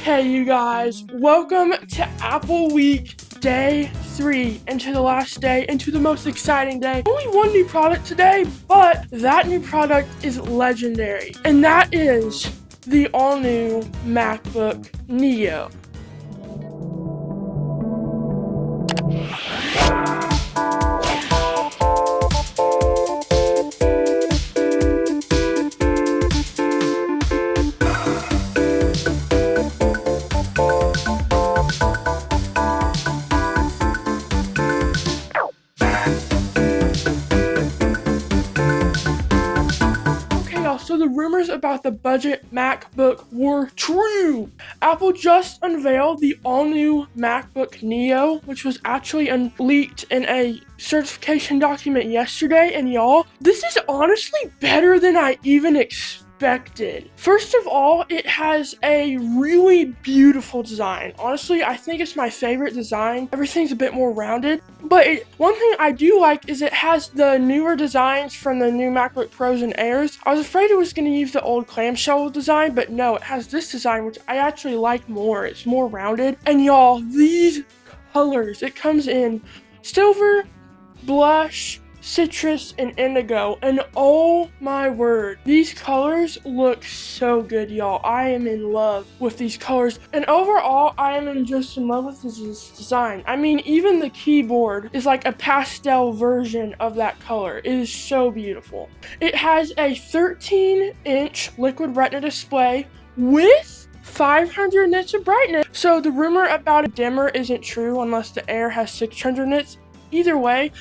Hey you guys, welcome to Apple Week Day 3, and to the last day, and to the most exciting day. Only one new product today, but that new product is legendary, and that is the all-new MacBook Neo. So the rumors about the budget MacBook were true. Apple just unveiled the all-new MacBook Neo, which was actually leaked in a certification document yesterday, and y'all, this is honestly better than I even expected. First of all, it has a really beautiful design. Honestly, I think it's my favorite design. Everything's a bit more rounded, but one thing I do like is it has the newer designs from the new MacBook Pros and Airs. I was afraid it was going to use the old clamshell design, but no, it has this design, which I actually like more. It's more rounded, and y'all, these colors, it comes in silver, blush, citrus, and indigo, and oh my word, these colors look so good, y'all. I am in love with these colors, and overall I am just in love with this design. I mean, even the keyboard is like a pastel version of that color. It is so beautiful. It has a 13-inch liquid retina display with 500 nits of brightness, so the rumor about a dimmer isn't true unless the Air has 600 nits. Either way,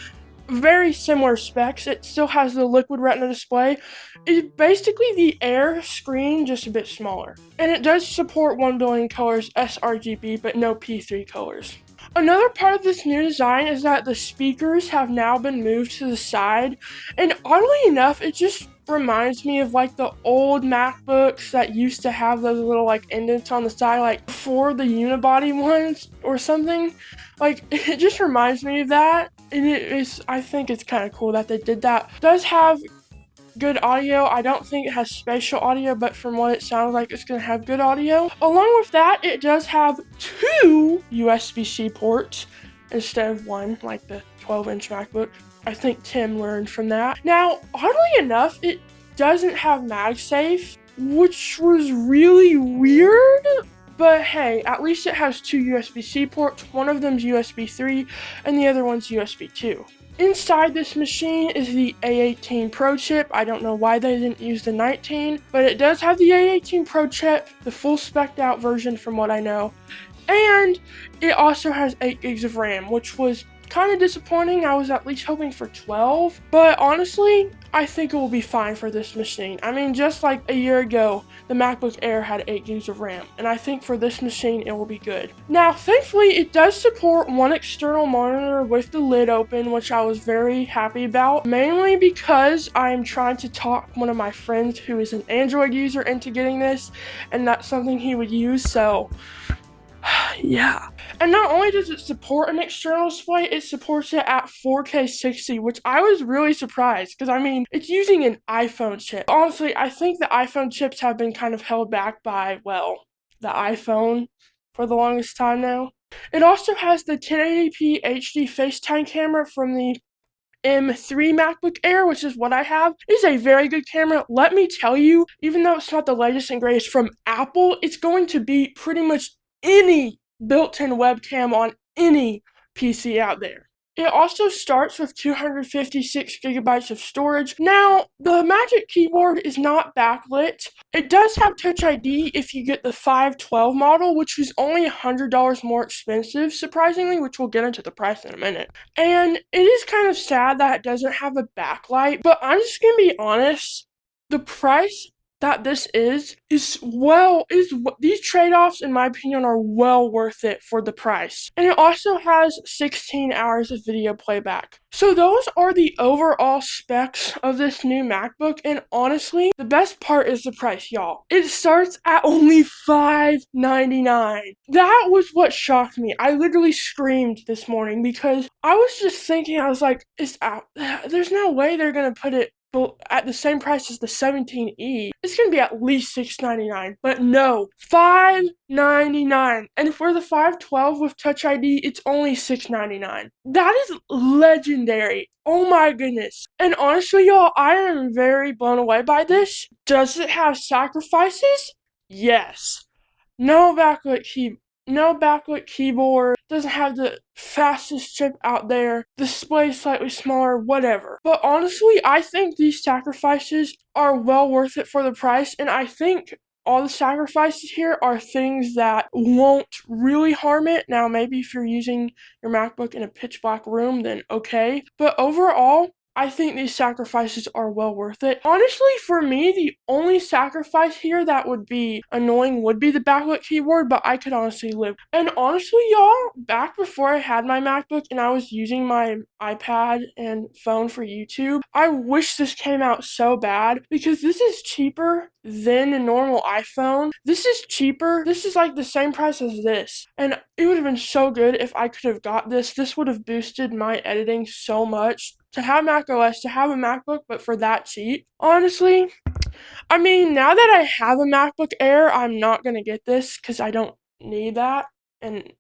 very similar specs. It still has the liquid retina display. It's basically the Air screen, just a bit smaller. And it does support 1 billion colors sRGB, but no P3 colors. Another part of this new design is that the speakers have now been moved to the side, and oddly enough, it just reminds me of like the old MacBooks that used to have those little like indents on the side, like before the unibody ones or something. Like, it just reminds me of that, and I think it's kind of cool that they did that. It does have good audio. I don't think it has spatial audio, but from what it sounds like, it's going to have good audio. Along with that, it does have 2 USB-C ports instead of 1, like the 12-inch MacBook. I think Tim learned from that. Now, oddly enough, it doesn't have MagSafe, which was really weird. But hey, at least it has 2 USB-C ports. One of them's USB 3 and the other one's USB 2. Inside this machine is the A18 Pro chip. I don't know why they didn't use the 19, but it does have the A18 Pro chip, the full spec'd out version from what I know. And it also has 8 gigs of RAM, which was kind of disappointing. I was at least hoping for 12, but honestly, I think it will be fine for this machine. I mean, just like a year ago, the MacBook Air had 8 gigs of RAM, and I think for this machine, it will be good. Now, thankfully, it does support 1 external monitor with the lid open, which I was very happy about, mainly because I'm trying to talk one of my friends who is an Android user into getting this, and that's something he would use, so yeah. And not only does it support an external display, it supports it at 4K 60, which I was really surprised because, I mean, it's using an iPhone chip. Honestly, I think the iPhone chips have been kind of held back by, well, the iPhone for the longest time now. It also has the 1080p HD FaceTime camera from the M3 MacBook Air, which is what I have. It is a very good camera. Let me tell you, even though it's not the latest and greatest from Apple, it's going to beat pretty much any built-in webcam on any PC out there. It also starts with 256 gigabytes of storage. Now, the Magic Keyboard is not backlit. It does have Touch ID if you get the 512 model, which is only $100 more expensive, surprisingly, which we'll get into the price in a minute. And it is kind of sad that it doesn't have a backlight, but I'm just gonna be honest, the price that this is these trade-offs, in my opinion, are well worth it for the price. And it also has 16 hours of video playback. So those are the overall specs of this new MacBook, and honestly, the best part is the price, y'all. It starts at only $599. That was what shocked me. I literally screamed this morning because I was just thinking, I was like, it's out. There's no way they're gonna put it at the same price as the 17E, it's gonna be at least $699. But no, $599. And for the 512 with Touch ID, it's only $699. That is legendary. Oh my goodness. And honestly, y'all, I am very blown away by this. Does it have sacrifices? Yes. No backlit keyboard, doesn't have the fastest chip out there, display slightly smaller, whatever. But honestly, I think these sacrifices are well worth it for the price, and I think all the sacrifices here are things that won't really harm it. Now, maybe if you're using your MacBook in a pitch black room, then okay. But overall, I think these sacrifices are well worth it. Honestly, for me, the only sacrifice here that would be annoying would be the backlit keyboard, but I could honestly live. And honestly, y'all, back before I had my MacBook and I was using my iPad and phone for YouTube, I wish this came out so bad because this is cheaper than a normal iPhone. This is cheaper. This is like the same price as this. And it would have been so good if I could have got this. This would have boosted my editing so much. To have macOS, to have a MacBook, but for that cheap. Honestly, I mean, now that I have a MacBook Air, I'm not going to get this because I don't need that. And,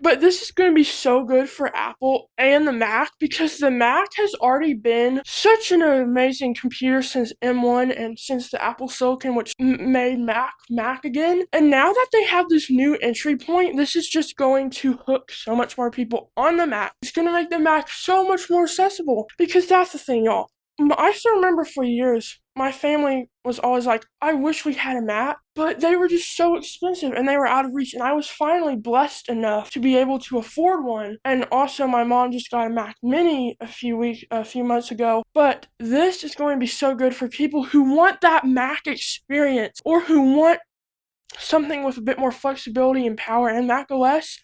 but this is going to be so good for Apple and the Mac because the Mac has already been such an amazing computer since M1 and since the Apple Silicon, which made Mac again. And now that they have this new entry point, this is just going to hook so much more people on the Mac. It's going to make the Mac so much more accessible because that's the thing, y'all. I still remember for years, my family was always like, I wish we had a Mac, but they were just so expensive and they were out of reach. And I was finally blessed enough to be able to afford one. And also my mom just got a Mac Mini a few months ago. But this is going to be so good for people who want that Mac experience or who want something with a bit more flexibility and power in macOS,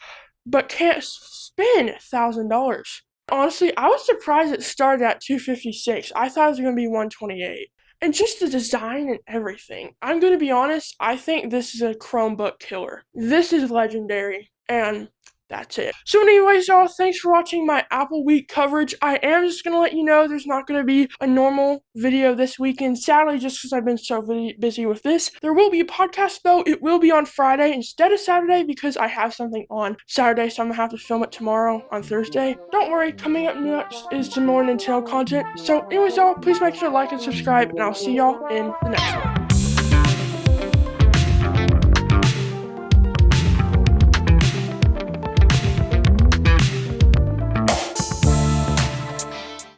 but can't spend $1,000. Honestly, I was surprised it started at $256. I thought it was going to be $128. And just the design and everything. I'm going to be honest, I think this is a Chromebook killer. This is legendary. And that's it. So anyways, y'all, thanks for watching my Apple Week coverage. I am just going to let you know there's not going to be a normal video this weekend. Sadly, just because I've been so busy with this. There will be a podcast, though. It will be on Friday instead of Saturday because I have something on Saturday, so I'm going to have to film it tomorrow on Thursday. Don't worry, coming up next is some more Nintendo content. So anyways, y'all, please make sure to like and subscribe, and I'll see y'all in the next one.